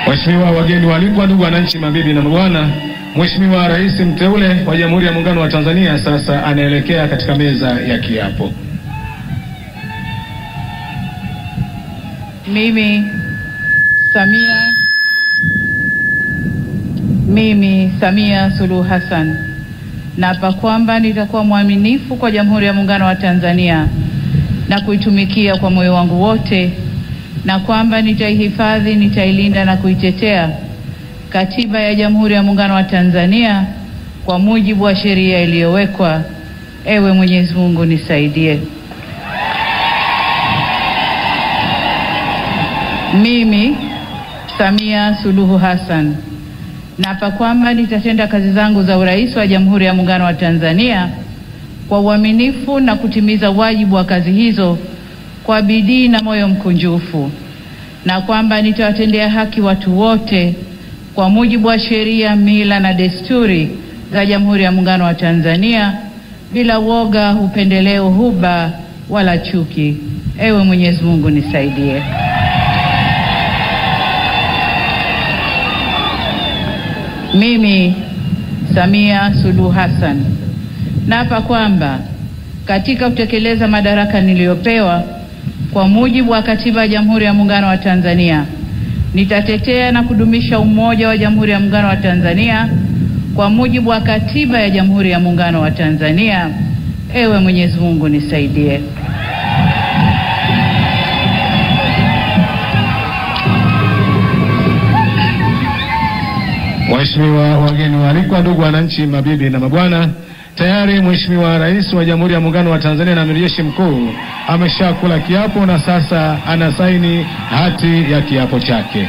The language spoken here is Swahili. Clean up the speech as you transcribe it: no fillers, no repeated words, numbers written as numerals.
Mheshimiwa wageni waalikwa, ndugu wananchi, mabibi na mabwana, Mheshimiwa Rais mteule wa Jamhuri ya Muungano wa Tanzania sasa anaelekea katika meza ya kiapo. Mimi Samia Suluhu Hassan naapa kwamba nitakuwa mwaminifu kwa Jamhuri ya Muungano wa Tanzania na kuitumikia kwa moyo wangu wote, na kwamba nitaihifadhi, nitailinda na kuitetea Katiba ya Jamhuri ya Muungano wa Tanzania kwa mujibu wa sheria iliyowekwa. Ewe Mwenyezi Mungu nisaidie. Mimi Samia Suluhu Hassan naapa kwamba nitatenda kazi zangu za urais wa Jamhuri ya Muungano wa Tanzania kwa uaminifu na kutimiza wajibu wa kazi hizo kwa bidii na moyo mkunjufu, na kwamba nitawatendea haki watu wote kwa mujibu wa sheria, mila na desturi za Jamhuri ya Muungano wa Tanzania bila woga, upendeleo, huba wala chuki. Ewe Mwenyezi Mungu nisaidie. Mimi Samia Suluhu Hassan naapa kwamba katika kutekeleza madaraka niliyopewa kwa mujibu wa Katiba ya Jamhuri ya Muungano wa Tanzania, nitatetea na kudumisha umoja wa Jamhuri ya Muungano wa Tanzania kwa mujibu wa Katiba ya Jamhuri ya Muungano wa Tanzania. Ewe Mwenyezi Mungu nisaidie. Mheshimiwa wageni waalikwa, ndugu wananchi, mabibi na mabwana, tayari Mheshimiwa Rais wa Jamhuri ya Muungano wa Tanzania na Amiri Jeshi Mkuu ameshakula kiapo na sasa anasaini hati ya kiapo chake.